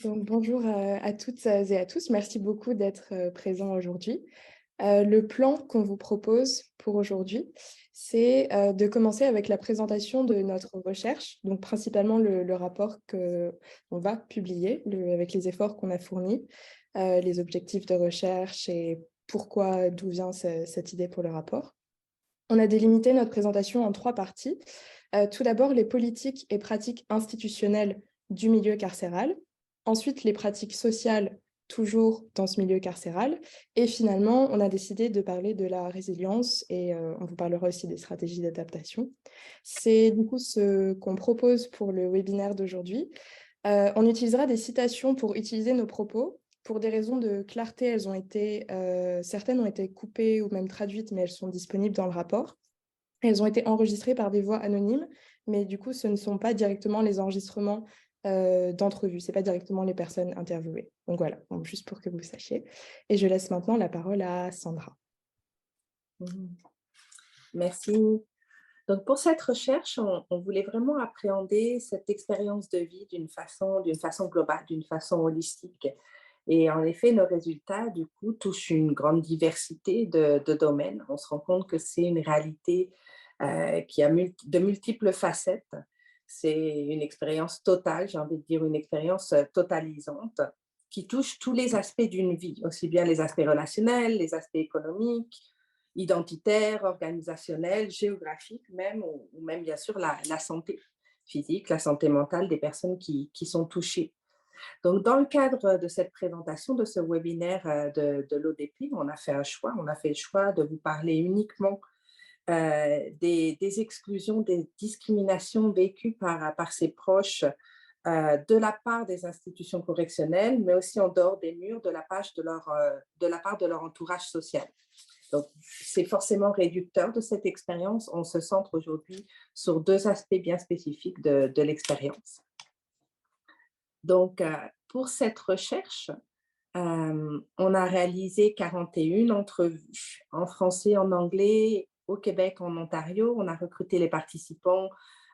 Donc, bonjour à toutes et à tous. Merci beaucoup d'être présents aujourd'hui. Le plan qu'on vous propose pour aujourd'hui, c'est de commencer avec la présentation de notre recherche, donc principalement le rapport qu'on va publier avec les efforts qu'on a fournis, les objectifs de recherche et pourquoi, d'où vient cette idée pour le rapport. On a délimité notre présentation en trois parties. Tout d'abord, les politiques et pratiques institutionnelles du milieu carcéral. Ensuite, les pratiques sociales, toujours dans ce milieu carcéral. Et finalement, on a décidé de parler de la résilience et on vous parlera aussi des stratégies d'adaptation. C'est du coup ce qu'on propose pour le webinaire d'aujourd'hui. On utilisera des citations pour utiliser nos propos. Pour des raisons de clarté, certaines ont été coupées ou même traduites, mais elles sont disponibles dans le rapport. Elles ont été enregistrées par des voix anonymes, mais du coup, ce ne sont pas directement les enregistrements d'entrevues, ce n'est pas directement les personnes interviewées. Donc voilà, donc juste pour que vous sachiez. Et je laisse maintenant la parole à Sandra. Merci. Donc, pour cette recherche, on voulait vraiment appréhender cette expérience de vie d'une façon globale, d'une façon holistique. Et en effet, nos résultats, du coup, touchent une grande diversité de domaines. On se rend compte que c'est une réalité qui a de multiples facettes. C'est une expérience totale, j'ai envie de dire une expérience totalisante, qui touche tous les aspects d'une vie, aussi bien les aspects relationnels, les aspects économiques, identitaires, organisationnels, géographiques même, ou même bien sûr la santé physique, la santé mentale des personnes qui sont touchées. Donc, dans le cadre de cette présentation, de ce webinaire de l'ODP, on a fait le choix de vous parler uniquement des exclusions, des discriminations vécues par ses proches de la part des institutions correctionnelles, mais aussi en dehors des murs de la part de leur entourage social. Donc, c'est forcément réducteur de cette expérience. On se centre aujourd'hui sur deux aspects bien spécifiques de l'expérience. Donc, pour cette recherche, on a réalisé 41 entrevues en français, en anglais, au Québec, en Ontario. On a recruté les participants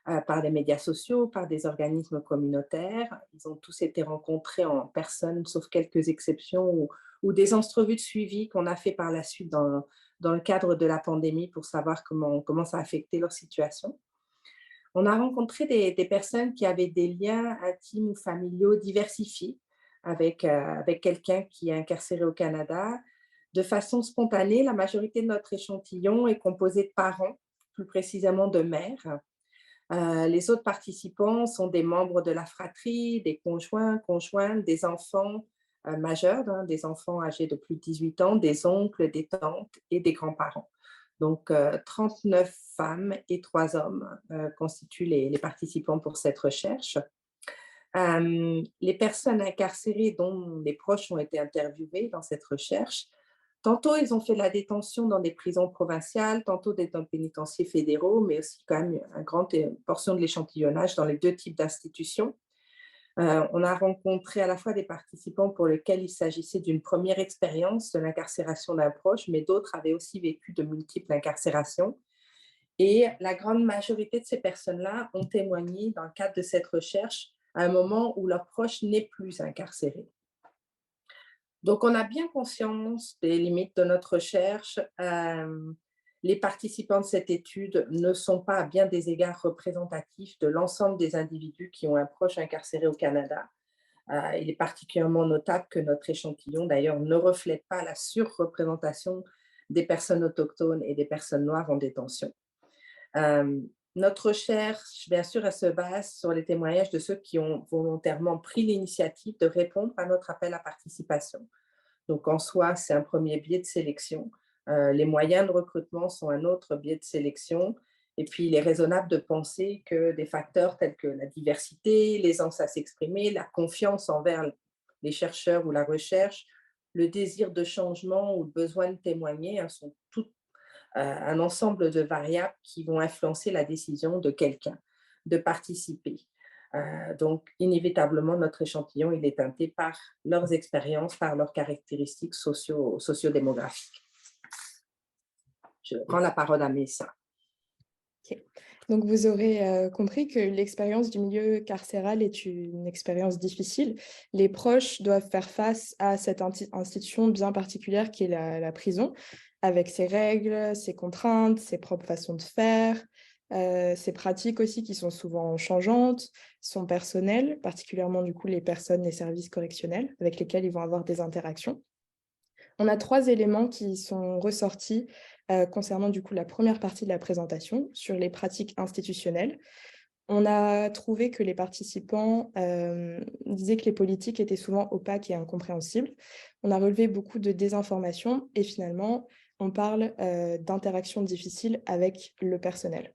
par les médias sociaux, par des organismes communautaires. Ils ont tous été rencontrés en personne, sauf quelques exceptions, ou des entrevues de suivi qu'on a fait par la suite dans le cadre de la pandémie pour savoir comment ça a affecté leur situation. On a rencontré des personnes qui avaient des liens intimes ou familiaux diversifiés avec quelqu'un qui est incarcéré au Canada. De façon spontanée, la majorité de notre échantillon est composé de parents, plus précisément de mères. Les autres participants sont des membres de la fratrie, des conjoints, conjointes, des enfants majeurs, des enfants âgés de plus de 18 ans, des oncles, des tantes et des grands-parents. Donc, 39 femmes et 3 hommes constituent les participants pour cette recherche. Les personnes incarcérées dont les proches ont été interviewés dans cette recherche, tantôt ils ont fait la détention dans des prisons provinciales, tantôt dans des pénitenciers fédéraux, mais aussi quand même une grande portion de l'échantillonnage dans les deux types d'institutions. On a rencontré à la fois des participants pour lesquels il s'agissait d'une première expérience de l'incarcération d'un proche, mais d'autres avaient aussi vécu de multiples incarcérations. Et la grande majorité de ces personnes-là ont témoigné dans le cadre de cette recherche à un moment où leur proche n'est plus incarcéré. Donc, on a bien conscience des limites de notre recherche. Les participants de cette étude ne sont pas à bien des égards représentatifs de l'ensemble des individus qui ont un proche incarcéré au Canada. Il est particulièrement notable que notre échantillon, d'ailleurs, ne reflète pas la surreprésentation des personnes autochtones et des personnes noires en détention. Notre recherche, bien sûr, elle se base sur les témoignages de ceux qui ont volontairement pris l'initiative de répondre à notre appel à participation. Donc, en soi, c'est un premier biais de sélection. Les moyens de recrutement sont un autre biais de sélection. Et puis, il est raisonnable de penser que des facteurs tels que la diversité, l'aisance à s'exprimer, la confiance envers les chercheurs ou la recherche, le désir de changement ou le besoin de témoigner sont tout un ensemble de variables qui vont influencer la décision de quelqu'un de participer. Donc, inévitablement, notre échantillon, il est teinté par leurs expériences, par leurs caractéristiques sociodémographiques. Je rends la parole à Mélissa. Okay. Donc, vous aurez compris que l'expérience du milieu carcéral est une expérience difficile. Les proches doivent faire face à cette institution bien particulière qui est la prison, avec ses règles, ses contraintes, ses propres façons de faire, ses pratiques aussi qui sont souvent changeantes, son personnel, particulièrement du coup les personnes des services correctionnels avec lesquels ils vont avoir des interactions. On a 3 éléments qui sont ressortis, concernant du coup la première partie de la présentation sur les pratiques institutionnelles. On a trouvé que les participants, disaient que les politiques étaient souvent opaques et incompréhensibles. On a relevé beaucoup de désinformation et finalement, on parle, d'interactions difficiles avec le personnel.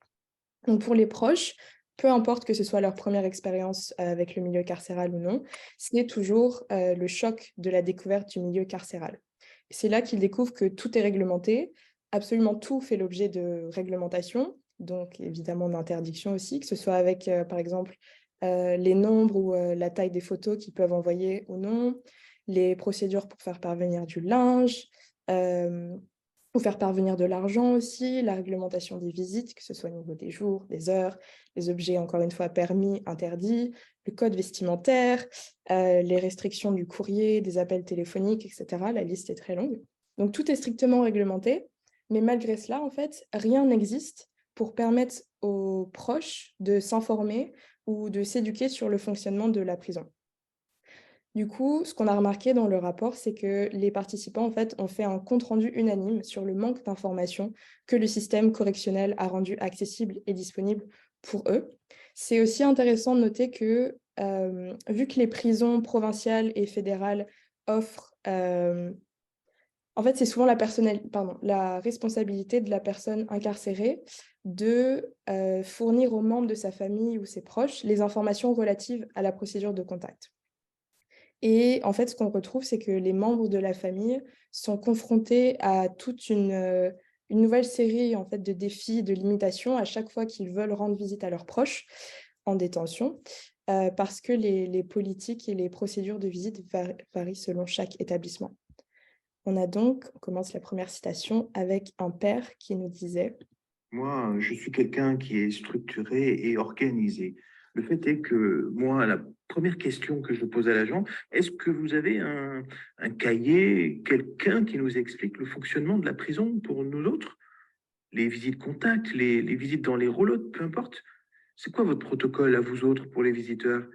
Donc pour les proches, peu importe que ce soit leur première expérience, avec le milieu carcéral ou non, c'est toujours, le choc de la découverte du milieu carcéral. C'est là qu'ils découvrent que tout est réglementé, absolument tout fait l'objet de réglementation, donc évidemment d'interdictions aussi, que ce soit avec, par exemple, les nombres ou, la taille des photos qu'ils peuvent envoyer ou non, les procédures pour faire parvenir du linge, hem ou faire parvenir de l'argent aussi, la réglementation des visites, que ce soit au niveau des jours, des heures, les objets, encore une fois, permis, interdits, le code vestimentaire, les restrictions du courrier, des appels téléphoniques, et cetera. La liste est très longue. Donc tout est strictement réglementé, mais malgré cela, en fait, rien n'existe pour permettre aux proches de s'informer ou de s'éduquer sur le fonctionnement de la prison. Du coup, ce qu'on a remarqué dans le rapport, c'est que les participants, en fait, ont fait un compte-rendu unanime sur le manque d'informations que le système correctionnel a rendu accessible et disponible pour eux. C'est aussi intéressant de noter que, vu que les prisons provinciales et fédérales offrent, en fait, c'est souvent la responsabilité de la personne incarcérée de, fournir aux membres de sa famille ou ses proches les informations relatives à la procédure de contact. Et en fait, ce qu'on retrouve, c'est que les membres de la famille sont confrontés à toute une nouvelle série, en fait, de défis, de limitations à chaque fois qu'ils veulent rendre visite à leurs proches en détention, parce que les politiques et les procédures de visite varient selon chaque établissement. On commence la première citation avec un père qui nous disait: Moi, je suis quelqu'un qui est structuré et organisé. Le fait est que moi, la première question que je pose à l'agent, est-ce que vous avez un cahier, quelqu'un qui nous explique le fonctionnement de la prison pour nous autres? Les visites contact, les visites dans les roulottes, peu importe. C'est quoi votre protocole à vous autres pour les visiteurs?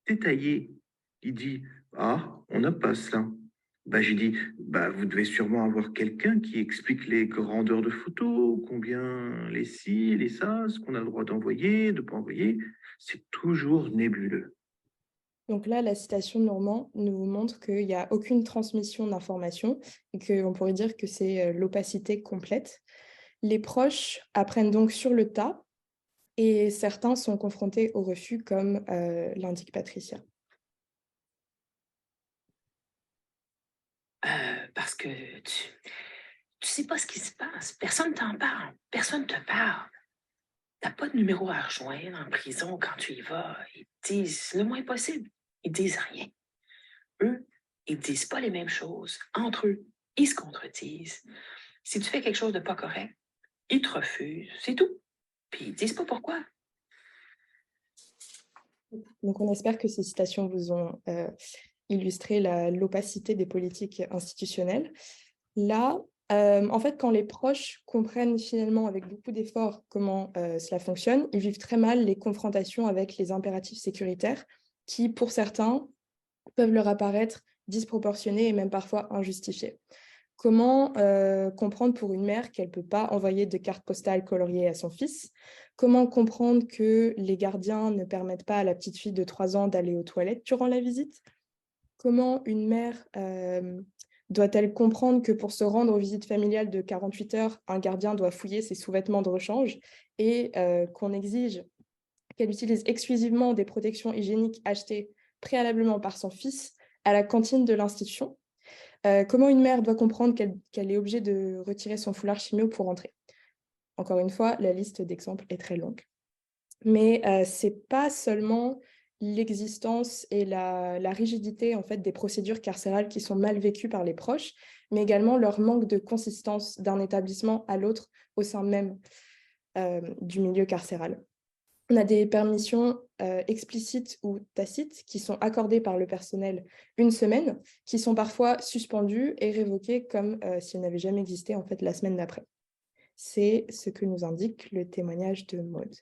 Détaillé. Il dit, ah, on n'a pas cela. Bah, j'ai dit, bah, vous devez sûrement avoir quelqu'un qui explique les grandeurs de photos, combien les ci, les ça, ce qu'on a le droit d'envoyer, de pas envoyer. C'est toujours nébuleux. donc là, la citation de Normand nous montre qu'il n'y a aucune transmission d'informations et qu'on pourrait dire que c'est, l'opacité complète. Les proches apprennent donc sur le tas et certains sont confrontés au refus comme, l'indique Patricia. Parce que tu sais pas ce qui se passe. Personne t'en parle. Personne te parle. T'as pas de numéro à rejoindre en prison quand tu y vas. Ils te disent le moins possible. Ils disent rien. Eux, ils disent pas les mêmes choses. Entre eux, ils se contredisent. Si tu fais quelque chose de pas correct, ils te refusent. C'est tout. Puis ils disent pas pourquoi. Donc on espère que ces citations vous ont, illustré l'opacité des politiques institutionnelles. Là, en fait, quand les proches comprennent finalement avec beaucoup d'efforts comment, cela fonctionne, ils vivent très mal les confrontations avec les impératifs sécuritaires qui, pour certains, peuvent leur apparaître disproportionnés et même parfois injustifiés. Comment, comprendre pour une mère qu'elle ne peut pas envoyer de carte postale coloriée à son fils? Comment comprendre que les gardiens ne permettent pas à la petite fille de 3 ans d'aller aux toilettes durant la visite? Comment une mère, doit-elle comprendre que pour se rendre aux visites familiales de 48 heures, un gardien doit fouiller ses sous-vêtements de rechange et qu'on exige qu'elle utilise exclusivement des protections hygiéniques achetées préalablement par son fils à la cantine de l'institution? Comment une mère doit comprendre qu'elle est obligée de retirer son foulard chimio pour entrer? Encore une fois, la liste d'exemples est très longue. Mais, c'est pas seulement l'existence et la rigidité, en fait, des procédures carcérales qui sont mal vécues par les proches, mais également leur manque de consistance d'un établissement à l'autre au sein même, du milieu carcéral. On a des permissions explicites ou tacites qui sont accordées par le personnel une semaine, qui sont parfois suspendues et révoquées comme si elles n'avaient jamais existé en fait la semaine d'après. C'est ce que nous indique le témoignage de Maud.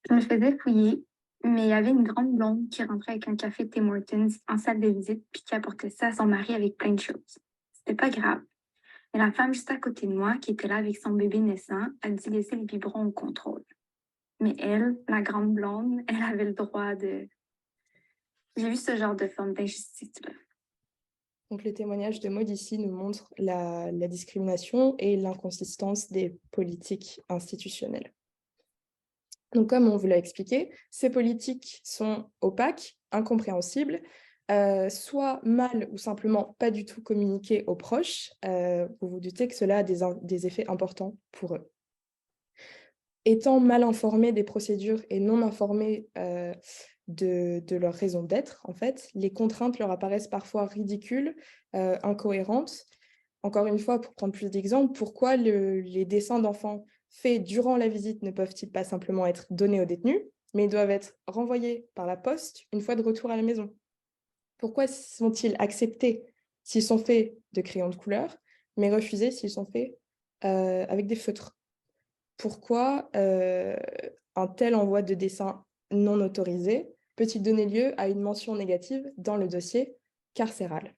Je me faisais fouiller, mais il y avait une grande blonde qui rentrait avec un café Tim Hortons en salle de visite puis qui apportait ça à son mari avec plein de choses. C'était pas grave. Mais la femme juste à côté de moi, qui était là avec son bébé naissant, a dû laisser le biberon au contrôle. Mais elle, la grande blonde, elle avait le droit de... J'ai vu ce genre de forme d'injustice-là. Donc, le témoignage de Maud ici nous montre la discrimination et l'inconsistance des politiques institutionnelles. Donc, comme on vous l'a expliqué, ces politiques sont opaques, incompréhensibles, soit mal ou simplement pas du tout communiquées aux proches. Vous vous doutez que cela a des effets importants pour eux. Étant mal informés des procédures et non informés de leur raison d'être, en fait, les contraintes leur apparaissent parfois ridicules, incohérentes. Encore une fois, pour prendre plus d'exemples, pourquoi les dessins d'enfants faits durant la visite ne peuvent-ils pas simplement être donnés aux détenus, mais ils doivent être renvoyés par la poste une fois de retour à la maison? Pourquoi sont-ils acceptés s'ils sont faits de crayons de couleur, mais refusés s'ils sont faits avec des feutres? Pourquoi un tel envoi de dessin non autorisé peut-il donner lieu à une mention négative dans le dossier carcéral?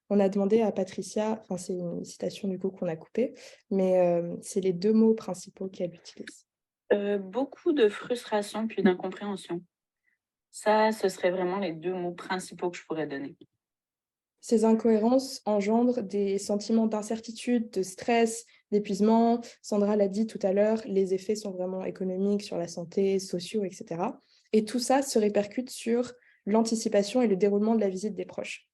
On a demandé à Patricia, enfin c'est une citation du coup qu'on a coupée, mais c'est les 2 mots principaux qu'elle utilise. Beaucoup de frustration puis d'incompréhension. Ça, ce serait vraiment les 2 mots principaux que je pourrais donner. Ces incohérences engendrent des sentiments d'incertitude, de stress, d'épuisement. Sandra l'a dit tout à l'heure, les effets sont vraiment économiques sur la santé, sociaux, etc. Et tout ça se répercute sur l'anticipation et le déroulement de la visite des proches.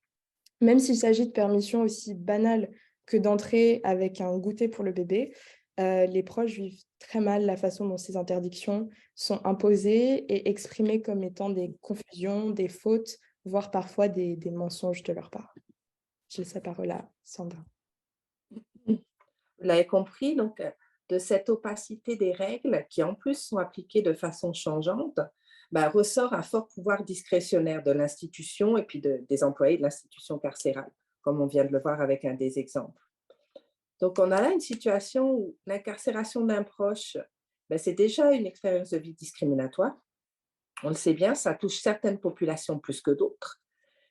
Même s'il s'agit de permissions aussi banales que d'entrer avec un goûter pour le bébé, les proches vivent très mal la façon dont ces interdictions sont imposées et exprimées comme étant des confusions, des fautes, voire parfois des mensonges de leur part. Je laisse la parole à Sandra. Vous l'avez compris, donc, de cette opacité des règles, qui en plus sont appliquées de façon changeante, ressort un fort pouvoir discrétionnaire de l'institution et puis des employés de l'institution carcérale, comme on vient de le voir avec un des exemples. Donc, on a là une situation où l'incarcération d'un proche, c'est déjà une expérience de vie discriminatoire. On le sait bien, ça touche certaines populations plus que d'autres.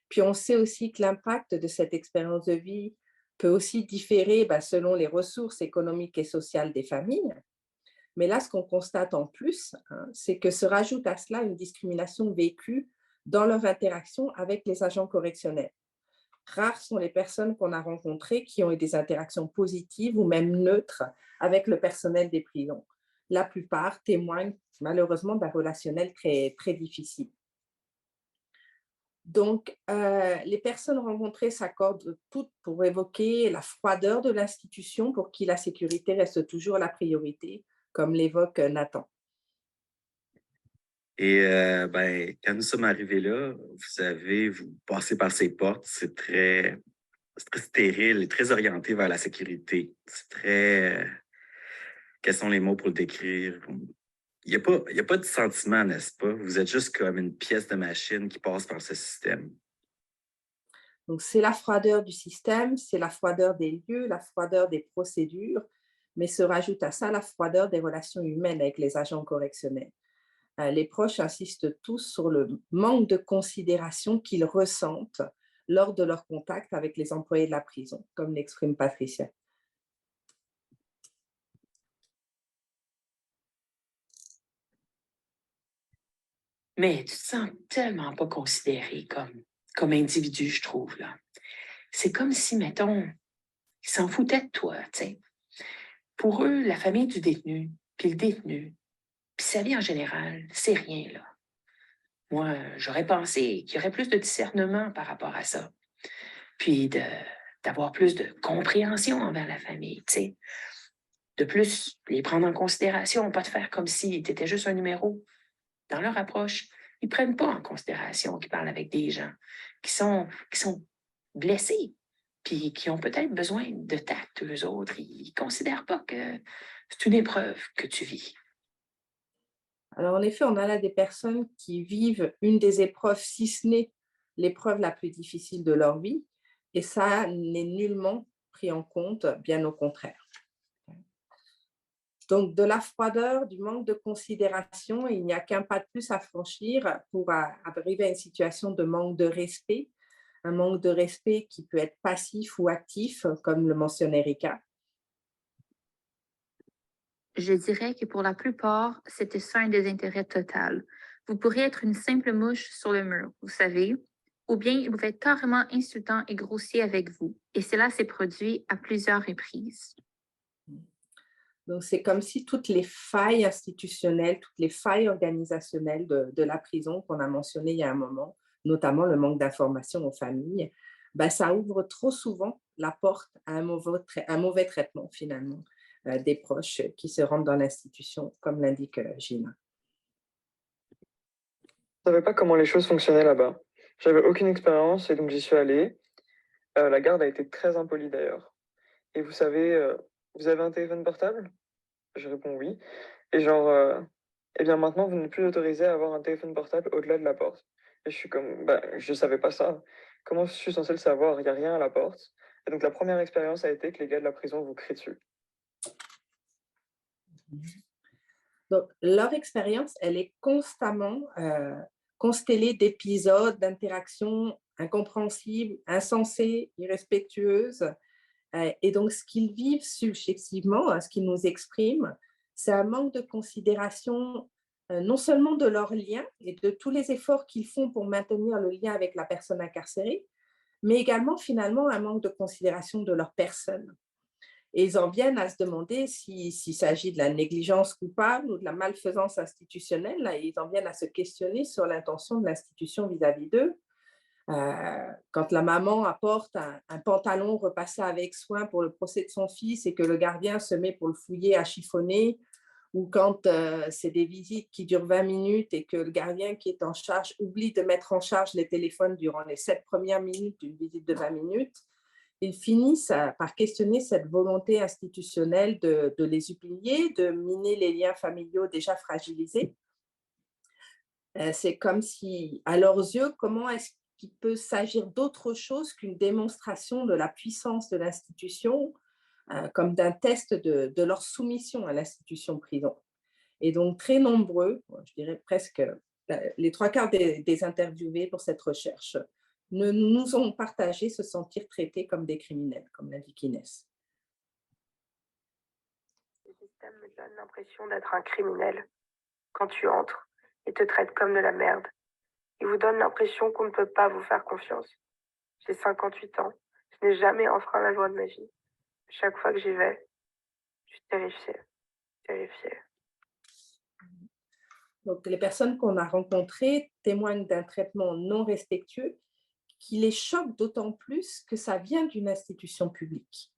Puis on sait aussi que l'impact de cette expérience de vie peut aussi différer selon les ressources économiques et sociales des familles. Mais là, ce qu'on constate en plus, c'est que se rajoute à cela une discrimination vécue dans leur interaction avec les agents correctionnels. Rares sont les personnes qu'on a rencontrées qui ont eu des interactions positives ou même neutres avec le personnel des prisons. La plupart témoignent malheureusement d'un relationnel très, très difficile. Donc, les personnes rencontrées s'accordent toutes pour évoquer la froideur de l'institution pour qui la sécurité reste toujours la priorité, comme l'évoque Nathan. Et quand nous sommes arrivés là, vous savez, vous passez par ces portes, c'est très stérile et très orienté vers la sécurité. C'est très... quels sont les mots pour le décrire? Il y a pas de sentiment, n'est-ce pas? Vous êtes juste comme une pièce de machine qui passe par ce système. Donc, c'est la froideur du système, c'est la froideur des lieux, la froideur des procédures, mais se rajoute à ça la froideur des relations humaines avec les agents correctionnels. Les proches insistent tous sur le manque de considération qu'ils ressentent lors de leur contact avec les employés de la prison, comme l'exprime Patricia. Mais tu te sens tellement pas considéré comme individu, je trouve, là. C'est comme si, mettons, ils s'en foutaient de toi, tu sais. Pour eux, la famille du détenu, puis le détenu, puis sa vie en général, c'est rien, là. Moi, j'aurais pensé qu'il y aurait plus de discernement par rapport à ça. Puis d'avoir plus de compréhension envers la famille, tu sais. De plus, les prendre en considération, pas de faire comme si tu étais juste un numéro. Dans leur approche, ils ne prennent pas en considération qu'ils parlent avec des gens qui sont blessés, puis qui ont peut-être besoin de tact, eux autres. Ils ne considèrent pas que c'est une épreuve que tu vis. Alors, en effet, on a là des personnes qui vivent une des épreuves, si ce n'est l'épreuve la plus difficile de leur vie, et ça n'est nullement pris en compte, bien au contraire. Donc, de la froideur, du manque de considération, il n'y a qu'un pas de plus à franchir pour arriver à une situation de manque de respect, un manque de respect qui peut être passif ou actif, comme le mentionne Erika. Je dirais que pour la plupart, c'était ça un désintérêt total. Vous pourriez être une simple mouche sur le mur, vous savez, ou bien il pouvait être carrément insultant et grossier avec vous. Et cela s'est produit à plusieurs reprises. Donc, c'est comme si toutes les failles institutionnelles, toutes les failles organisationnelles de la prison qu'on a mentionnées il y a un moment, notamment le manque d'information aux familles, ben, ça ouvre trop souvent la porte à un mauvais traitement, finalement, des proches qui se rendent dans l'institution, comme l'indique Gina. Je ne savais pas comment les choses fonctionnaient là-bas. J'avais aucune expérience et donc j'y suis allé. La garde a été très impolie d'ailleurs. Et vous savez, vous avez un téléphone portable? Je réponds oui. Et genre, eh bien maintenant, vous n'êtes plus autorisé à avoir un téléphone portable au-delà de la porte. Et je suis comme, bah, je savais pas ça. Comment je suis censé le savoir? Il n'y a rien à la porte. Et donc la première expérience a été que les gars de la prison vous crient dessus. Donc, leur expérience, elle est constamment constellée d'épisodes, d'interactions incompréhensibles, insensées, irrespectueuses. Et donc, ce qu'ils vivent subjectivement, ce qu'ils nous expriment, c'est un manque de considération non seulement de leur lien et de tous les efforts qu'ils font pour maintenir le lien avec la personne incarcérée, mais également finalement un manque de considération de leur personne. Et ils en viennent à se demander s'il s'agit de la négligence coupable ou de la malfaisance institutionnelle. Là, ils en viennent à se questionner sur l'intention de l'institution vis-à-vis d'eux. Quand la maman apporte un pantalon repassé avec soin pour le procès de son fils et que le gardien se met pour le fouiller à chiffonner, ou quand c'est des visites qui durent 20 minutes et que le gardien qui est en charge oublie de mettre en charge les téléphones durant les 7 premières minutes d'une visite de 20 minutes, ils finissent par questionner cette volonté institutionnelle de les humilier, de miner les liens familiaux déjà fragilisés. C'est comme si, à leurs yeux, comment est-ce qu'il peut s'agir d'autre chose qu'une démonstration de la puissance de l'institution, comme d'un test de leur soumission à l'institution prison. Et donc, très nombreux, je dirais presque les 3/4 des interviewés pour cette recherche, nous ont partagé se sentir traités comme des criminels, comme l'indique Inès. Le système me donne l'impression d'être un criminel quand tu entres et te traite comme de la merde. Il vous donne l'impression qu'on ne peut pas vous faire confiance. J'ai 58 ans, je n'ai jamais enfreint la loi de ma vie. Chaque fois que j'y vais, je suis terrifiée. Donc, les personnes qu'on a rencontrées témoignent d'un traitement non respectueux qui les choque d'autant plus que ça vient d'une institution publique.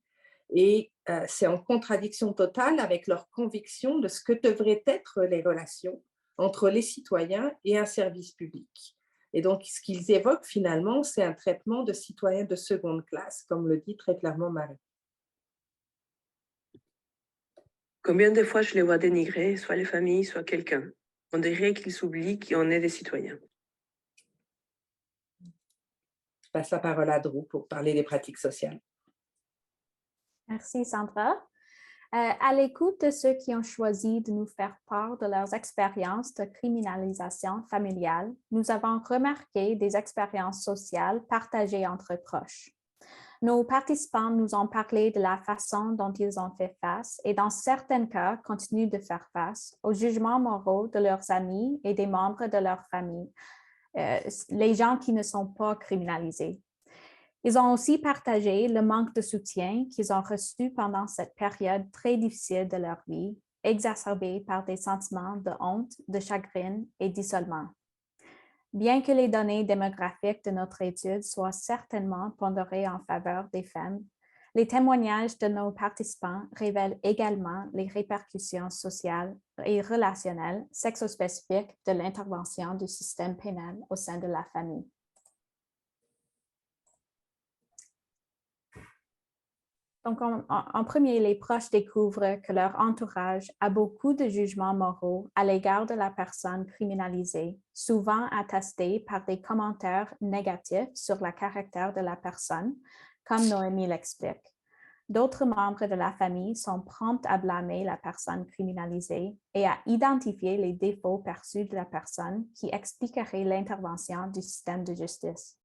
Et c'est en contradiction totale avec leur conviction de ce que devraient être les relations entre les citoyens et un service public. Et donc, ce qu'ils évoquent finalement, c'est un traitement de citoyens de seconde classe, comme le dit très clairement Marie. Combien de fois je les vois dénigrer, soit les familles, soit quelqu'un. On dirait qu'ils s'oublient qu'on est des citoyens. Je passe la parole à Drew pour parler des pratiques sociales. Merci, Sandra. À l'écoute de ceux qui ont choisi de nous faire part de leurs expériences de criminalisation familiale, nous avons remarqué des expériences sociales partagées entre proches. Nos participants nous ont parlé de la façon dont ils ont fait face et dans certains cas continuent de faire face aux jugements moraux de leurs amis et des membres de leur famille, les gens qui ne sont pas criminalisés. Ils ont aussi partagé le manque de soutien qu'ils ont reçu pendant cette période très difficile de leur vie, exacerbée par des sentiments de honte, de chagrin et d'isolement. Bien que les données démographiques de notre étude soient certainement pondérées en faveur des femmes, les témoignages de nos participants révèlent également les répercussions sociales et relationnelles sexospécifiques de l'intervention du système pénal au sein de la famille. Donc, en premier, les proches découvrent que leur entourage a beaucoup de jugements moraux à l'égard de la personne criminalisée, souvent attestés par des commentaires négatifs sur le caractère de la personne, comme Noémie l'explique. D'autres membres de la famille sont prompts à blâmer la personne criminalisée et à identifier les défauts perçus de la personne qui expliqueraient l'intervention du système de justice.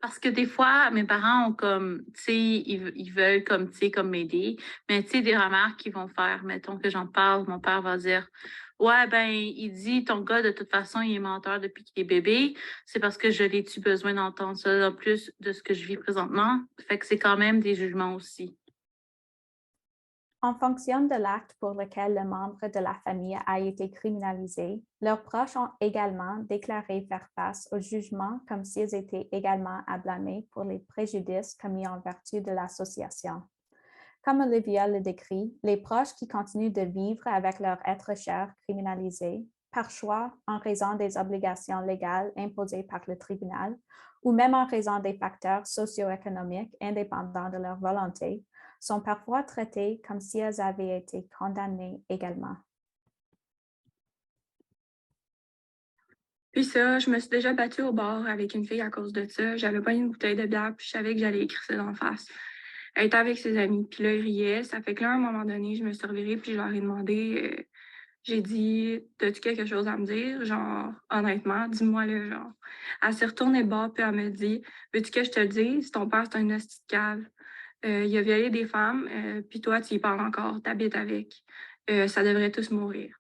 Parce que des fois, mes parents ont comme, tu sais, ils veulent comme, tu sais, comme m'aider, mais tu sais, des remarques qu'ils vont faire, mettons que j'en parle, mon père va dire, ouais, ben, il dit, ton gars, de toute façon, il est menteur depuis qu'il est bébé, c'est parce que je l'ai-tu besoin d'entendre ça en plus de ce que je vis présentement, fait que c'est quand même des jugements aussi. En fonction de l'acte pour lequel le membre de la famille a été criminalisé, leurs proches ont également déclaré faire face au jugement comme s'ils étaient également à blâmer pour les préjudices commis en vertu de l'association. Comme Olivia le décrit, les proches qui continuent de vivre avec leur être cher criminalisé, par choix en raison des obligations légales imposées par le tribunal, ou même en raison des facteurs socio-économiques indépendants de leur volonté, sont parfois traités comme si elles avaient été condamnées également. Puis ça, je me suis déjà battue au bar avec une fille à cause de ça. J'avais pas une bouteille de bière, puis je savais que j'allais écrire ça d'en face. Elle était avec ses amis, puis là, ils riaient. Ça fait que là, à un moment donné, je me suis revirée, puis je leur ai demandé, j'ai dit, as-tu quelque chose à me dire? Genre, honnêtement, dis-moi le genre. Elle s'est retournée de bord, puis elle me dit, veux-tu que je te le dise? Ton père, c'est un hostie de cave. Il a violé des femmes, puis toi, tu y parles encore, t'habites avec. Ça devrait tous mourir.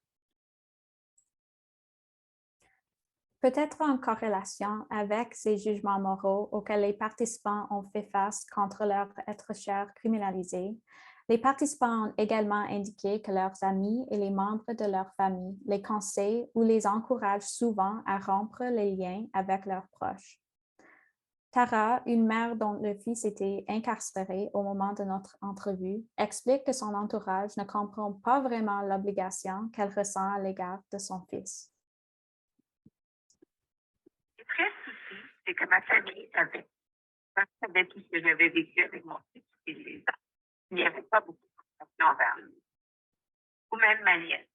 Peut-être en corrélation avec ces jugements moraux auxquels les participants ont fait face contre leur être cher criminalisé, les participants ont également indiqué que leurs amis et les membres de leur famille les conseillent ou les encouragent souvent à rompre les liens avec leurs proches. Tara, une mère dont le fils était incarcéré au moment de notre entrevue, explique que son entourage ne comprend pas vraiment l'obligation qu'elle ressent à l'égard de son fils. Le vrai souci, c'est que ma famille savait tout ce que j'avais vécu avec mon fils et les ans. Il n'y avait pas beaucoup de compassion envers lui. Ou même ma nièce.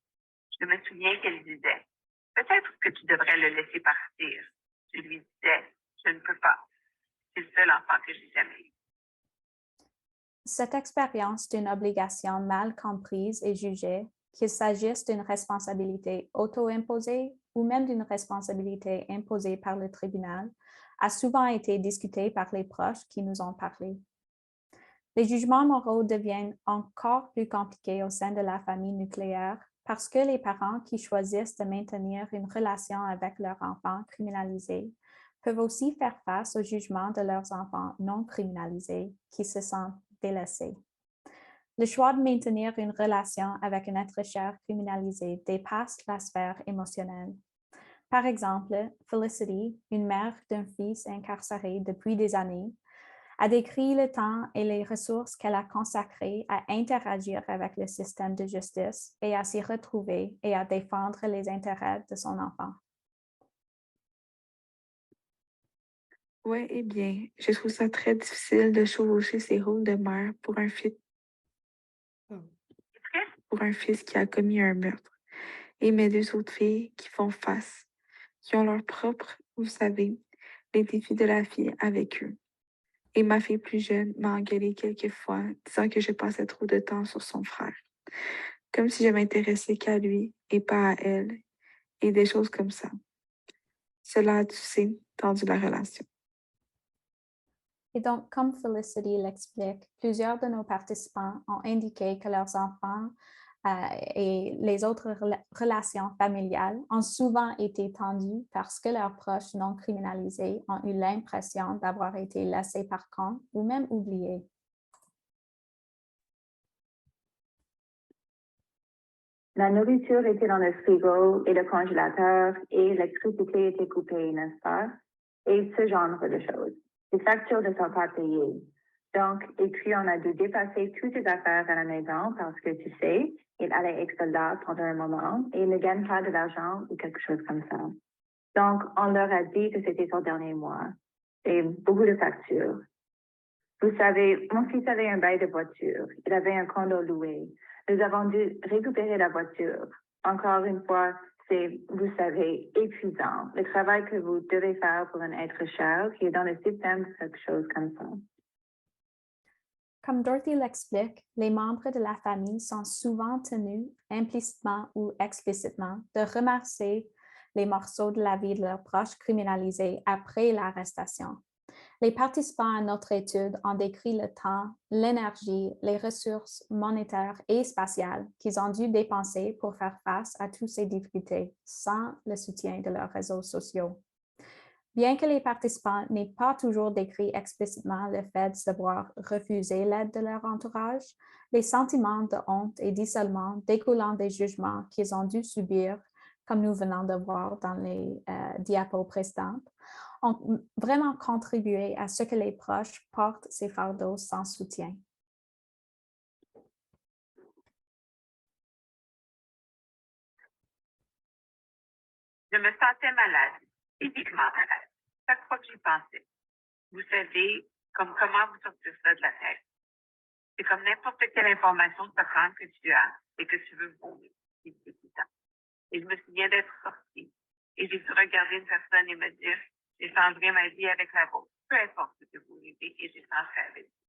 Je me souviens qu'elle disait « Peut-être que tu devrais le laisser partir. » Je lui disais « Je ne peux pas. C'est le seul enfant que j'ai jamais eu. » Cette expérience d'une obligation mal comprise et jugée, qu'il s'agisse d'une responsabilité auto-imposée ou même d'une responsabilité imposée par le tribunal, a souvent été discutée par les proches qui nous ont parlé. Les jugements moraux deviennent encore plus compliqués au sein de la famille nucléaire parce que les parents qui choisissent de maintenir une relation avec leur enfant criminalisé peuvent aussi faire face au jugement de leurs enfants non criminalisés qui se sentent délaissés. Le choix de maintenir une relation avec un être cher criminalisé dépasse la sphère émotionnelle. Par exemple, Felicity, une mère d'un fils incarcéré depuis des années, a décrit le temps et les ressources qu'elle a consacrées à interagir avec le système de justice et à s'y retrouver et à défendre les intérêts de son enfant. Ouais, eh bien, je trouve ça très difficile de chevaucher ses rôles de mère pour un fils qui a commis un meurtre. Et mes deux autres filles qui font face, qui ont leur propre, vous savez, les défis de la vie avec eux. Et ma fille plus jeune m'a engueulée quelques fois, disant que je passais trop de temps sur son frère. Comme si je m'intéressais qu'à lui et pas à elle, et des choses comme ça. Cela a, tu sais, tendu la relation. Et donc, comme Felicity l'explique, plusieurs de nos participants ont indiqué que leurs enfants et les autres relations familiales ont souvent été tendues parce que leurs proches non criminalisés ont eu l'impression d'avoir été laissés par compte ou même oubliés. La nourriture était dans le frigo et le congélateur et l'électricité était coupée, n'est-ce pas? Et ce genre de choses. Les factures ne sont pas payées. Donc, et puis on a dû dépasser toutes les affaires à la maison parce que, tu sais, il allait être soldat pendant un moment et il ne gagne pas de l'argent ou quelque chose comme ça. Donc, on leur a dit que c'était son dernier mois et beaucoup de factures. Vous savez, mon fils avait un bail de voiture. Il avait un condo loué. Nous avons dû récupérer la voiture. Encore une fois, c'est, vous savez, épuisant. Le travail que vous devez faire pour un être cher qui est dans le système, quelque chose comme ça. Comme Dorothy l'explique, les membres de la famille sont souvent tenus, implicitement ou explicitement, de remercier les morceaux de la vie de leurs proches criminalisés après l'arrestation. Les participants à notre étude ont décrit le temps, l'énergie, les ressources monétaires et spatiales qu'ils ont dû dépenser pour faire face à toutes ces difficultés sans le soutien de leurs réseaux sociaux. Bien que les participants n'aient pas toujours décrit explicitement le fait de devoir refuser l'aide de leur entourage, les sentiments de honte et d'isolement découlant des jugements qu'ils ont dû subir, comme nous venons de voir dans les diapos précédentes, ont vraiment contribué à ce que les proches portent ces fardeaux sans soutien. Je me sentais malade, physiquement malade, chaque fois que j'y pensais. Vous savez, comme comment vous sortir ça de la tête. C'est comme n'importe quelle information de prendre que tu as et que tu veux vomir. Et je me souviens d'être sortie et j'ai dû regarder une personne et me dire, j'ai changé ma vie avec la vôtre, peu importe ce que vous vivez, et j'ai changé avec vous.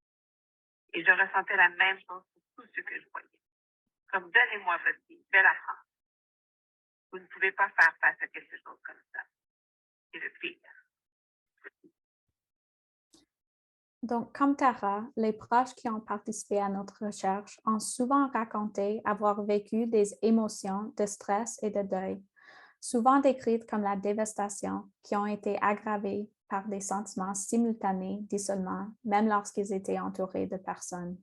Et je ressentais la même chose pour tout ce que je voyais. Comme donnez-moi votre vie, je vais la prendre. Vous ne pouvez pas faire face à quelque chose comme ça. C'est le pire. Donc, comme Tara, les proches qui ont participé à notre recherche ont souvent raconté avoir vécu des émotions de stress et de deuil, souvent décrites comme la dévastation, qui ont été aggravées par des sentiments simultanés d'isolement, même lorsqu'ils étaient entourés de personnes.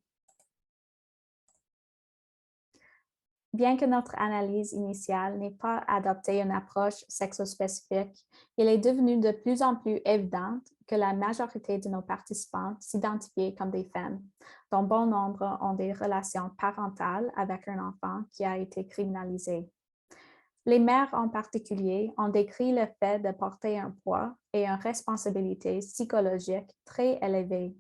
Bien que notre analyse initiale n'ait pas adopté une approche sexospécifique, il est devenu de plus en plus évident que la majorité de nos participants s'identifiaient comme des femmes, dont bon nombre ont des relations parentales avec un enfant qui a été criminalisé. Les mères en particulier ont décrit le fait de porter un poids et une responsabilité psychologique très élevée,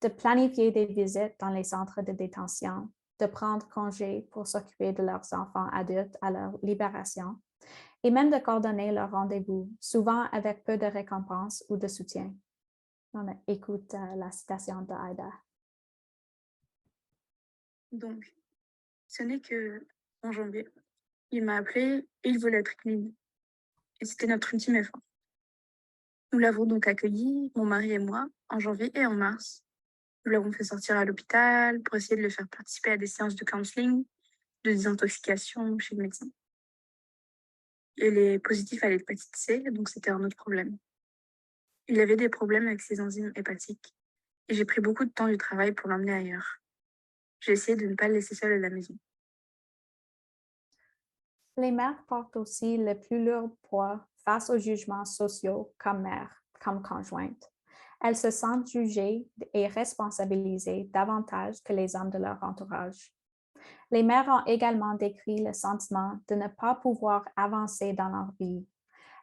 de planifier des visites dans les centres de détention, de prendre congé pour s'occuper de leurs enfants adultes à leur libération, et même de coordonner leurs rendez-vous, souvent avec peu de récompense ou de soutien. On écoute la citation de Aida. Donc, ce n'est que en janvier, il m'a appelé et il voulait être clean. Et c'était notre ultime effort. Nous l'avons donc accueilli, mon mari et moi, en janvier et en mars. Nous l'avons fait sortir à l'hôpital pour essayer de le faire participer à des séances de counseling, de désintoxication chez le médecin. Il est positif à l'hépatite C, donc c'était un autre problème. Il avait des problèmes avec ses enzymes hépatiques et j'ai pris beaucoup de temps du travail pour l'emmener ailleurs. J'ai essayé de ne pas le laisser seul à la maison. Les mères portent aussi le plus lourd poids face aux jugements sociaux comme mères, comme conjointes. Elles se sentent jugées et responsabilisées davantage que les hommes de leur entourage. Les mères ont également décrit le sentiment de ne pas pouvoir avancer dans leur vie.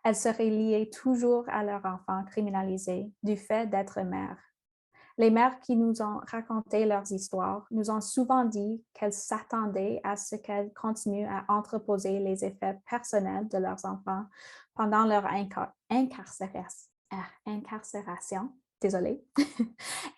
Elles seraient liées toujours à leur enfant criminalisé du fait d'être mères. Les mères qui nous ont raconté leurs histoires nous ont souvent dit qu'elles s'attendaient à ce qu'elles continuent à entreposer les effets personnels de leurs enfants pendant leur incarcération, désolée,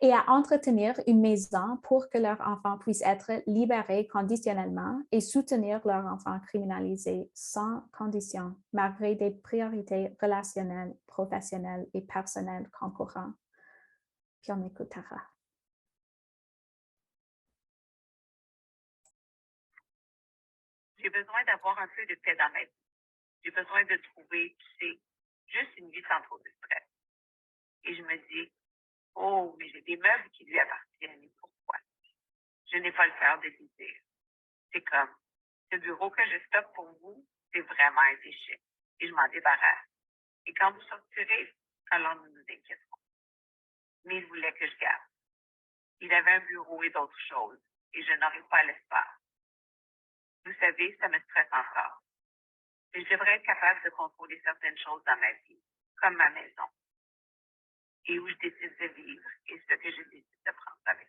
et à entretenir une maison pour que leurs enfants puissent être libérés conditionnellement et soutenir leur enfant criminalisé sans condition, malgré des priorités relationnelles, professionnelles et personnelles concurrentes. Puis on écoute Tara. J'ai besoin d'avoir un peu de paix dans ma vie. J'ai besoin de trouver, tu sais, juste une vie sans trop de stress. Et je me dis, oh, mais j'ai des meubles qui lui appartiennent. Et pourquoi? Je n'ai pas le cœur de lui dire. C'est comme, ce bureau que je stocke pour vous, c'est vraiment un déchet. Et je m'en débarrasse. Et quand vous sortirez, alors nous nous inquiéterons. Mais il voulait que je garde. Il avait un bureau et d'autres choses. Et je n'aurais pas l'espace. Vous savez, ça me stresse encore. Et je devrais être capable de contrôler certaines choses dans ma vie, comme ma maison. et où je décide de vivre et ce que je décide de prendre avec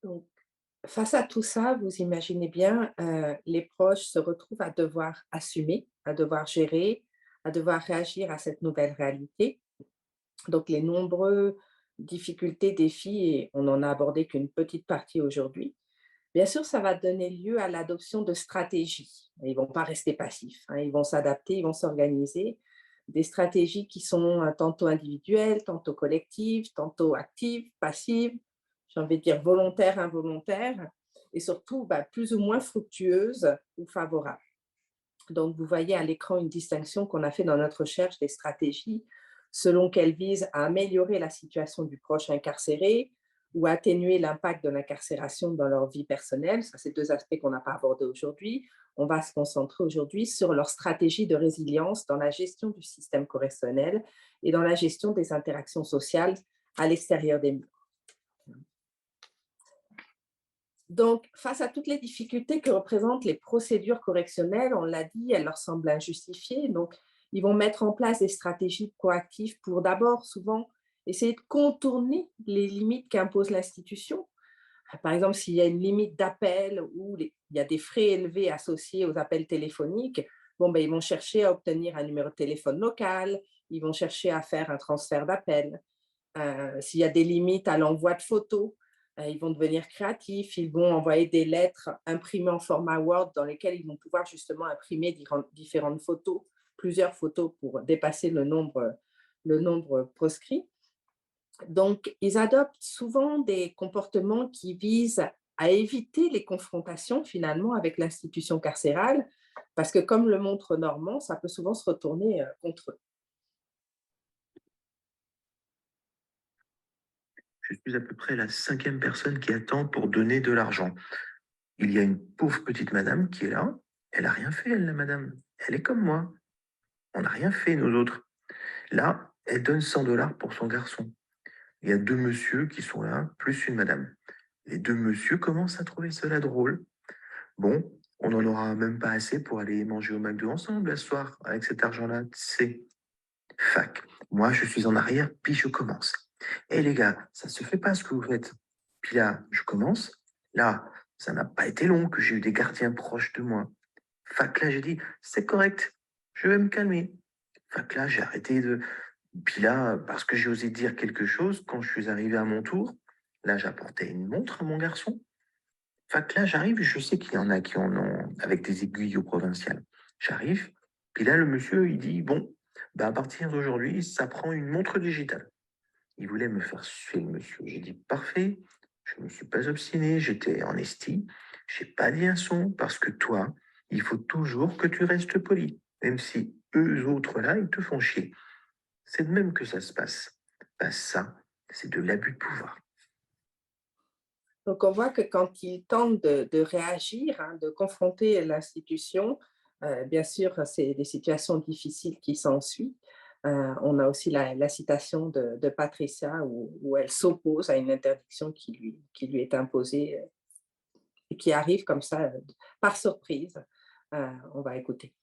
moi. Donc, face à tout ça, vous imaginez bien, les proches se retrouvent à devoir assumer, à devoir gérer, à devoir réagir à cette nouvelle réalité. Donc, les nombreuses difficultés, défis, et on n'en a abordé qu'une petite partie aujourd'hui. Bien sûr, ça va donner lieu à l'adoption de stratégies. Ils ne vont pas rester passifs, hein, ils vont s'adapter, ils vont s'organiser. Des stratégies qui sont tantôt individuelles, tantôt collectives, tantôt actives, passives, j'ai envie de dire volontaires, involontaires, et surtout plus ou moins fructueuses ou favorables. Donc, vous voyez à l'écran une distinction qu'on a fait dans notre recherche des stratégies selon qu'elles visent à améliorer la situation du proche incarcéré ou à atténuer l'impact de l'incarcération dans leur vie personnelle. Ça, c'est deux aspects qu'on n'a pas abordés aujourd'hui. On va se concentrer aujourd'hui sur leur stratégie de résilience dans la gestion du système correctionnel et dans la gestion des interactions sociales à l'extérieur des murs. Donc, face à toutes les difficultés que représentent les procédures correctionnelles, on l'a dit, elles leur semblent injustifiées. Donc, ils vont mettre en place des stratégies proactives pour d'abord, souvent, essayer de contourner les limites qu'impose l'institution. Par exemple, s'il y a une limite d'appel ou il y a des frais élevés associés aux appels téléphoniques, ils vont chercher à obtenir un numéro de téléphone local, ils vont chercher à faire un transfert d'appel. S'il y a des limites à l'envoi de photos, ils vont devenir créatifs, ils vont envoyer des lettres imprimées en format Word dans lesquelles ils vont pouvoir justement imprimer différentes photos, plusieurs photos pour dépasser le nombre proscrit. Donc, ils adoptent souvent des comportements qui visent à éviter les confrontations finalement avec l'institution carcérale, parce que comme le montre Normand, ça peut souvent se retourner contre eux. Je suis à peu près la 5e personne qui attend pour donner de l'argent. Il y a une pauvre petite madame qui est là. Elle n'a rien fait, elle, la madame. Elle est comme moi. On n'a rien fait, nous autres. Là, elle donne 100 $ pour son garçon. Il y a 2 messieurs qui sont là, plus une madame. Les 2 messieurs commencent à trouver cela drôle. Bon, on n'en aura même pas assez pour aller manger au McDo ensemble ce soir, avec cet argent-là, c'est fac. Moi, je suis en arrière, puis je commence. Hé les gars, ça se fait pas ce que vous faites. Puis là, je commence. Là, ça n'a pas été long que j'ai eu des gardiens proches de moi. Fac là, j'ai dit, c'est correct, je vais me calmer. Fac là, j'ai arrêté de... Puis là, parce que j'ai osé dire quelque chose, quand je suis arrivé à mon tour, là, j'apportais une montre à mon garçon. Fac là, j'arrive, je sais qu'il y en a qui en ont avec des aiguilles au provincial. J'arrive, puis là, le monsieur, il dit, bon, à partir d'aujourd'hui, ça prend une montre digitale. Il voulait me faire suer, le monsieur. J'ai dit, parfait, je ne me suis pas obstiné, j'étais en esti, je n'ai pas dit un son, parce que toi, il faut toujours que tu restes poli, même si eux autres là, ils te font chier. C'est de même que ça se passe. Ça, c'est de l'abus de pouvoir. Donc, on voit que quand ils tentent de réagir, hein, de confronter l'institution, bien sûr, c'est des situations difficiles qui s'ensuivent. On a aussi la citation de Patricia où elle s'oppose à une interdiction qui lui est imposée et qui arrive comme ça, par surprise. On va écouter.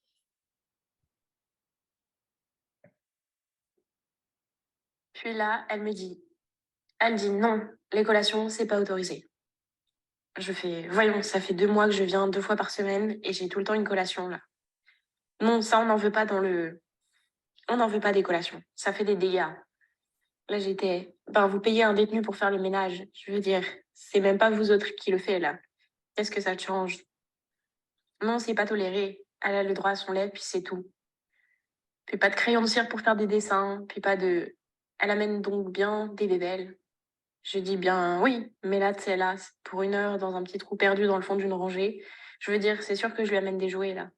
Puis là, elle dit non, les collations, c'est pas autorisé. Je fais, voyons, ça fait 2 mois que je viens 2 fois par semaine et j'ai tout le temps une collation là. Non, ça, on n'en veut pas on n'en veut pas des collations. Ça fait des dégâts. Là, vous payez un détenu pour faire le ménage. Je veux dire, c'est même pas vous autres qui le fait là. Qu'est-ce que ça te change? Non, c'est pas toléré. Elle a le droit à son lait, puis c'est tout. Puis pas de crayon de cire pour faire des dessins, puis pas de... Elle amène donc bien des bébelles. Je dis bien oui, mais là, tu sais, là, pour 1 heure dans un petit trou perdu dans le fond d'une rangée. Je veux dire, c'est sûr que je lui amène des jouets là.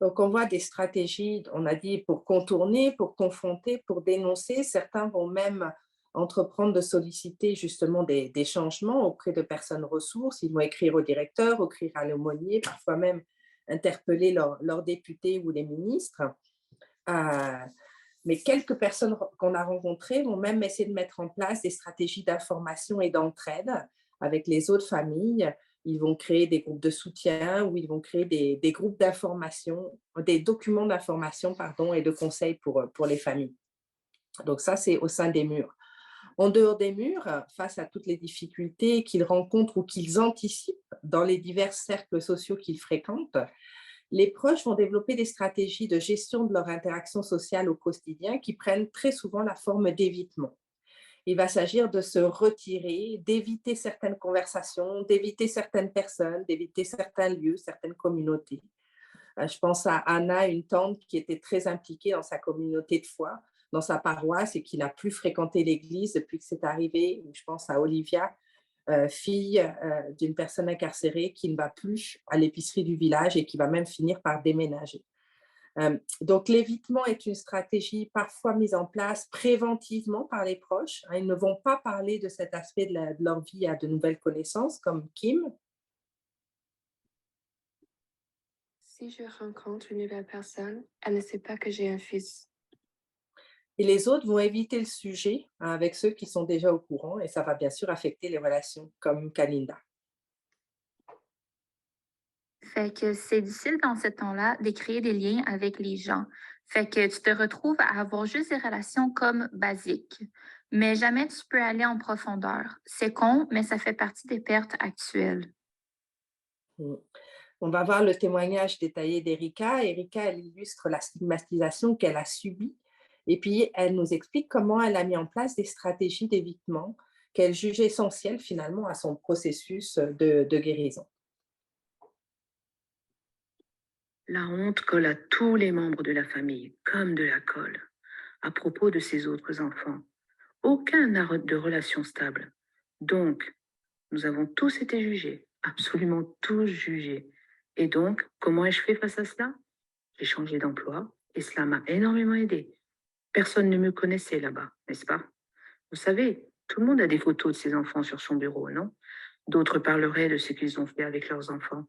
Donc, on voit des stratégies, on a dit, pour contourner, pour confronter, pour dénoncer. Certains vont même entreprendre de solliciter justement des changements auprès de personnes ressources. Ils vont écrire au directeur, écrire à l'aumônier, parfois même interpeller leurs députés ou les ministres. Mais quelques personnes qu'on a rencontrées vont même essayer de mettre en place des stratégies d'information et d'entraide avec les autres familles Ils vont créer des groupes de soutien ou ils vont créer des groupes d'information, des documents d'information, pardon, et de conseils pour les familles. Donc ça, c'est au sein des murs. En dehors des murs, face à toutes les difficultés qu'ils rencontrent ou qu'ils anticipent dans les divers cercles sociaux qu'ils fréquentent, les proches vont développer des stratégies de gestion de leur interaction sociale au quotidien qui prennent très souvent la forme d'évitement. Il va s'agir de se retirer, d'éviter certaines conversations, d'éviter certaines personnes, d'éviter certains lieux, certaines communautés. Je pense à Anna, une tante qui était très impliquée dans sa communauté de foi, dans sa paroisse et qui n'a plus fréquenté l'église depuis que c'est arrivé. Je pense à Olivia, fille d'une personne incarcérée qui ne va plus à l'épicerie du village et qui va même finir par déménager. Donc, l'évitement est une stratégie parfois mise en place préventivement par les proches. Ils ne vont pas parler de cet aspect de leur vie à de nouvelles connaissances, comme Kim. Si je rencontre une nouvelle personne, elle ne sait pas que j'ai un fils. Et les autres vont éviter le sujet avec ceux qui sont déjà au courant et ça va bien sûr affecter les relations, comme Kalinda. Fait que c'est difficile dans ce temps-là de créer des liens avec les gens. Fait que tu te retrouves à avoir juste des relations comme basiques. Mais jamais tu peux aller en profondeur. C'est con, mais ça fait partie des pertes actuelles. On va voir le témoignage détaillé d'Erika. Erika, elle illustre la stigmatisation qu'elle a subie et puis elle nous explique comment elle a mis en place des stratégies d'évitement qu'elle juge essentielles finalement à son processus de guérison. La honte colle à tous les membres de la famille, comme de la colle, à propos de ses autres enfants. Aucun n'a de relation stable. Donc, nous avons tous été jugés, absolument tous jugés. Et donc, comment ai-je fait face à cela? J'ai changé d'emploi et cela m'a énormément aidé. Personne ne me connaissait là-bas, n'est-ce pas? Vous savez, tout le monde a des photos de ses enfants sur son bureau, non? D'autres parleraient de ce qu'ils ont fait avec leurs enfants.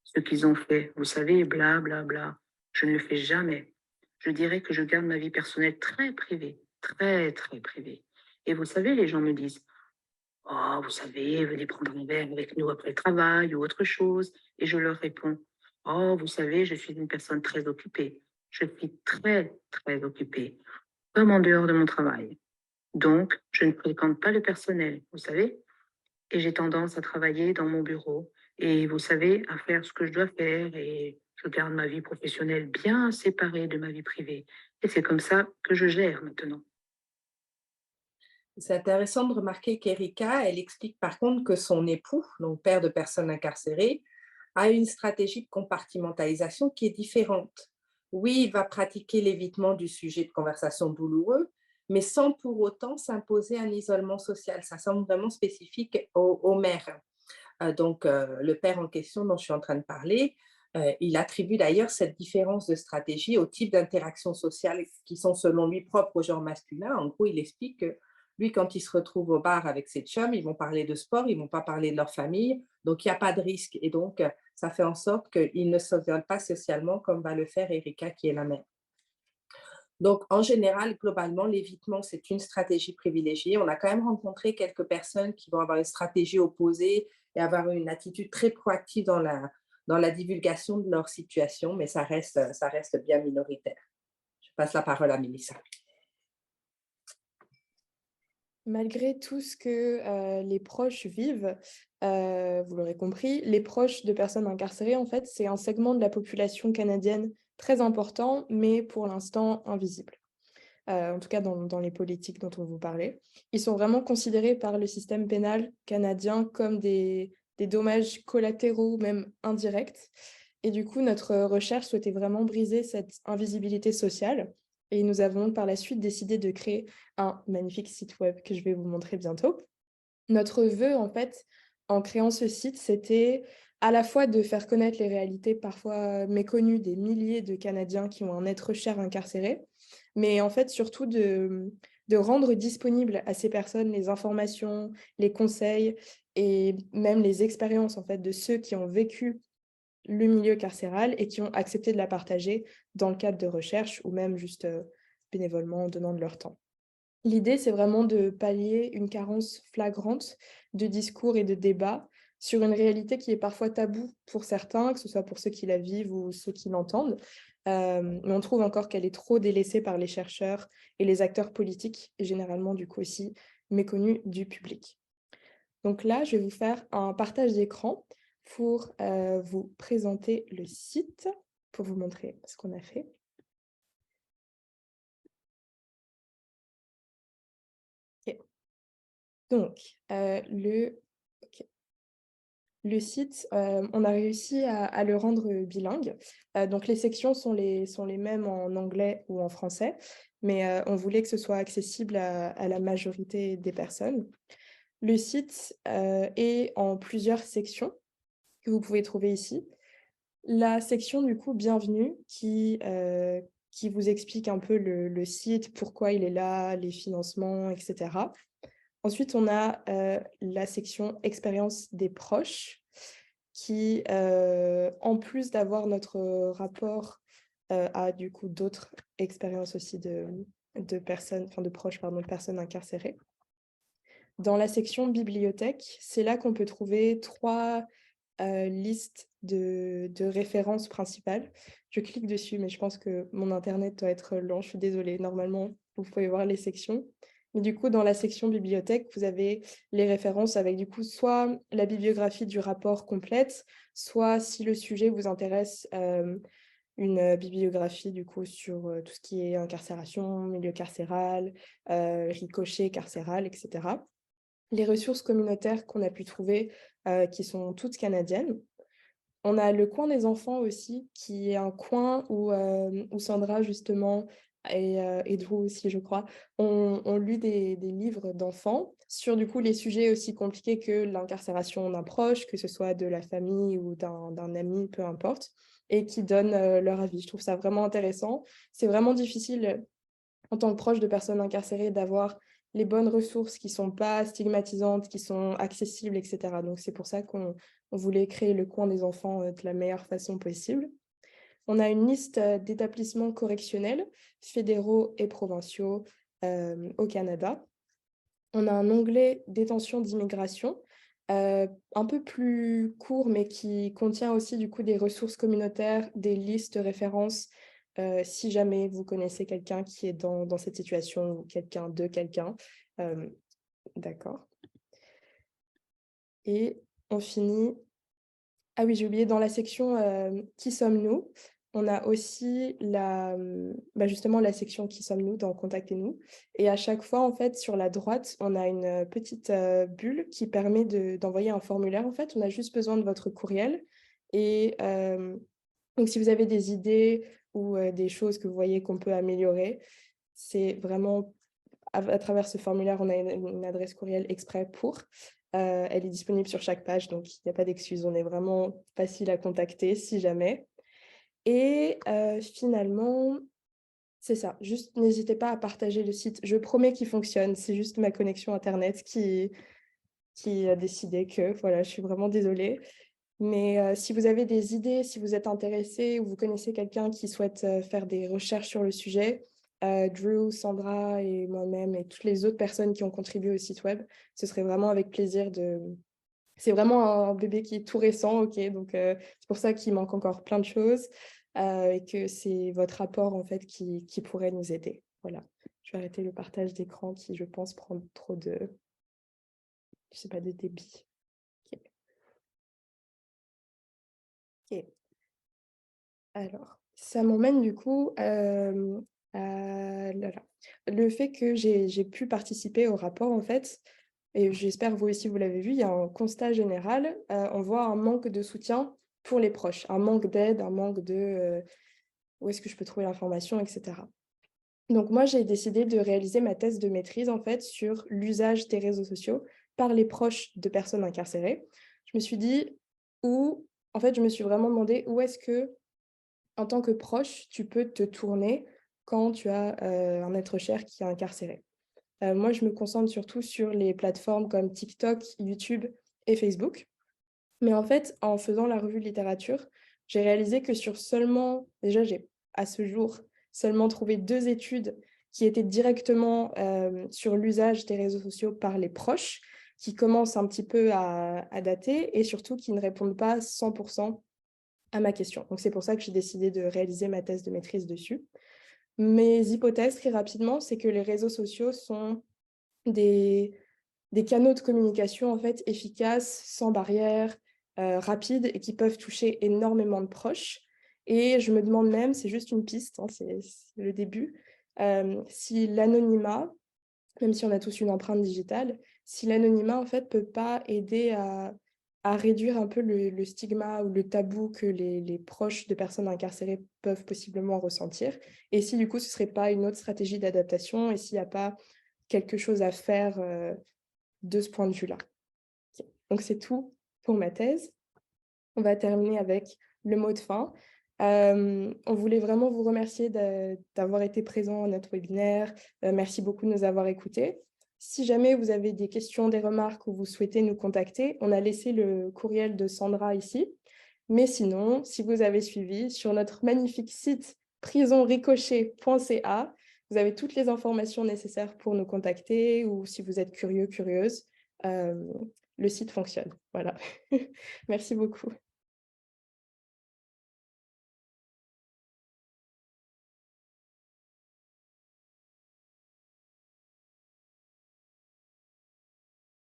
Ce qu'ils ont fait, vous savez, bla, bla, bla. Je ne le fais jamais. Je dirais que je garde ma vie personnelle très privée, très, très privée. Et vous savez, les gens me disent, oh, vous savez, venez prendre un verre avec nous après le travail ou autre chose. Et je leur réponds, oh, vous savez, je suis une personne très occupée. Je suis très, très occupée, comme en dehors de mon travail. Donc, je ne fréquente pas le personnel, vous savez. Et j'ai tendance à travailler dans mon bureau et, vous savez, à faire ce que je dois faire et je garde ma vie professionnelle bien séparée de ma vie privée. Et c'est comme ça que je gère maintenant. C'est intéressant de remarquer qu'Erika, elle explique par contre que son époux, donc père de personnes incarcérées, a une stratégie de compartimentalisation qui est différente. Oui, il va pratiquer l'évitement du sujet de conversation douloureux, mais sans pour autant s'imposer un isolement social. Ça semble vraiment spécifique au mère. Donc, le père en question dont je suis en train de parler, il attribue d'ailleurs cette différence de stratégie au type d'interactions sociales qui sont selon lui propres au genre masculin. En gros, il explique que lui, quand il se retrouve au bar avec ses chums, ils vont parler de sport, ils ne vont pas parler de leur famille, donc il n'y a pas de risque. Et donc, ça fait en sorte qu'ils ne s'isolent pas socialement comme va le faire Erika, qui est la mère. Donc, en général, globalement, l'évitement, c'est une stratégie privilégiée. On a quand même rencontré quelques personnes qui vont avoir une stratégie opposée et avoir une attitude très proactive dans la divulgation de leur situation, mais ça reste bien minoritaire. Je passe la parole à Mélissa. Malgré tout ce que les proches vivent, vous l'aurez compris, les proches de personnes incarcérées, en fait, c'est un segment de la population canadienne très important, mais pour l'instant invisible. En tout cas dans les politiques dont on vous parlait. Ils sont vraiment considérés par le système pénal canadien comme des dommages collatéraux, même indirects. Et du coup, notre recherche souhaitait vraiment briser cette invisibilité sociale. Et nous avons par la suite décidé de créer un magnifique site web que je vais vous montrer bientôt. Notre vœu, en fait, en créant ce site, c'était à la fois de faire connaître les réalités parfois méconnues des milliers de Canadiens qui ont un être cher incarcéré, mais en fait surtout de rendre disponibles à ces personnes les informations, les conseils et même les expériences en fait, de ceux qui ont vécu le milieu carcéral et qui ont accepté de la partager dans le cadre de recherche ou même juste bénévolement en donnant de leur temps. L'idée, c'est vraiment de pallier une carence flagrante de discours et de débats sur une réalité qui est parfois taboue pour certains, que ce soit pour ceux qui la vivent ou ceux qui l'entendent. Mais on trouve encore qu'elle est trop délaissée par les chercheurs et les acteurs politiques, et généralement du coup aussi méconnue du public. Donc là, je vais vous faire un partage d'écran pour vous présenter le site, pour vous montrer ce qu'on a fait. Okay. Donc, le site, on a réussi à le rendre bilingue. Donc, les sections sont les mêmes en anglais ou en français, mais on voulait que ce soit accessible à la majorité des personnes. Le site est en plusieurs sections que vous pouvez trouver ici. La section, du coup, bienvenue, qui vous explique un peu le site, pourquoi il est là, les financements, etc. Ensuite, on a la section expérience des proches, qui, en plus d'avoir notre rapport, a du coup d'autres expériences aussi de personnes, enfin de proches, pardon, de personnes incarcérées. Dans la section bibliothèque, c'est là qu'on peut trouver 3 listes de références principales. Je clique dessus, mais je pense que mon internet doit être lent, je suis désolée. Normalement, vous pouvez voir les sections. Mais du coup, dans la section bibliothèque, vous avez les références avec du coup soit la bibliographie du rapport complète, soit si le sujet vous intéresse, une bibliographie du coup sur tout ce qui est incarcération, milieu carcéral, ricochet carcéral, etc. Les ressources communautaires qu'on a pu trouver, qui sont toutes canadiennes. On a le coin des enfants aussi, qui est un coin où Sandra, justement, et Drew aussi, je crois, ont lu des livres d'enfants sur, du coup, les sujets aussi compliqués que l'incarcération d'un proche, que ce soit de la famille ou d'un ami, peu importe, et qui donnent leur avis. Je trouve ça vraiment intéressant. C'est vraiment difficile, en tant que proche de personnes incarcérées, d'avoir les bonnes ressources qui ne sont pas stigmatisantes, qui sont accessibles, etc. Donc, c'est pour ça qu'on voulait créer le coin des enfants de la meilleure façon possible. On a une liste d'établissements correctionnels, fédéraux et provinciaux au Canada. On a un onglet détention d'immigration, un peu plus court, mais qui contient aussi du coup des ressources communautaires, des listes de références, si jamais vous connaissez quelqu'un qui est dans cette situation ou quelqu'un. D'accord. Et on finit... Ah oui, j'ai oublié, dans la section Qui sommes-nous ? On a aussi justement la section Qui sommes-nous dans Contactez-nous. Et à chaque fois, en fait, sur la droite, on a une petite bulle qui permet d'envoyer un formulaire. En fait, on a juste besoin de votre courriel. Et donc, si vous avez des idées ou des choses que vous voyez qu'on peut améliorer, c'est vraiment à travers ce formulaire, on a une adresse courriel exprès pour. Elle est disponible sur chaque page, donc il n'y a pas d'excuse. On est vraiment facile à contacter si jamais. Et finalement, c'est ça. Juste n'hésitez pas à partager le site. Je promets qu'il fonctionne. C'est juste ma connexion Internet qui a décidé que, voilà, je suis vraiment désolée. Mais si vous avez des idées, si vous êtes intéressé ou vous connaissez quelqu'un qui souhaite faire des recherches sur le sujet, Drew, Sandra et moi-même et toutes les autres personnes qui ont contribué au site web, ce serait vraiment avec plaisir de... C'est vraiment un bébé qui est tout récent, ok, donc c'est pour ça qu'il manque encore plein de choses et que c'est votre apport en fait qui pourrait nous aider. Voilà, je vais arrêter le partage d'écran qui, je pense, prend trop de... Je sais pas, de débit. Ok. Alors, ça m'emmène du coup le fait que j'ai pu participer au rapport, en fait, et j'espère vous aussi vous l'avez vu, il y a un constat général, on voit un manque de soutien pour les proches, un manque d'aide, un manque de où est-ce que je peux trouver l'information, etc. Donc moi, j'ai décidé de réaliser ma thèse de maîtrise, en fait, sur l'usage des réseaux sociaux par les proches de personnes incarcérées. Je me suis dit, en fait, je me suis vraiment demandé où est-ce que, en tant que proche, tu peux te tourner quand tu as un être cher qui est incarcéré. Moi, je me concentre surtout sur les plateformes comme TikTok, YouTube et Facebook. Mais en fait, en faisant la revue de littérature, j'ai réalisé que déjà, j'ai à ce jour seulement trouvé 2 études qui étaient directement sur l'usage des réseaux sociaux par les proches. qui commencent un petit peu à dater et surtout qui ne répondent pas 100% à ma question. Donc, c'est pour ça que j'ai décidé de réaliser ma thèse de maîtrise dessus. Mes hypothèses, très rapidement, c'est que les réseaux sociaux sont des canaux de communication en fait efficaces, sans barrière, rapides et qui peuvent toucher énormément de proches. Et je me demande même, c'est juste une piste, hein, c'est le début, si l'anonymat, même si on a tous une empreinte digitale, si l'anonymat en fait peut pas aider à réduire un peu le stigma ou le tabou que les proches de personnes incarcérées peuvent possiblement ressentir. Et si du coup ce serait pas une autre stratégie d'adaptation et s'il n'y a pas quelque chose à faire de ce point de vue-là. Okay. Donc, c'est tout pour ma thèse. On va terminer avec le mot de fin. On voulait vraiment vous remercier d'avoir été présent à notre webinaire. Merci beaucoup de nous avoir écoutés. Si jamais vous avez des questions, des remarques ou vous souhaitez nous contacter, on a laissé le courriel de Sandra ici. Mais sinon, si vous avez suivi, sur notre magnifique site prisonricochet.ca, vous avez toutes les informations nécessaires pour nous contacter ou si vous êtes curieux, curieuse, le site fonctionne. Voilà. Merci beaucoup.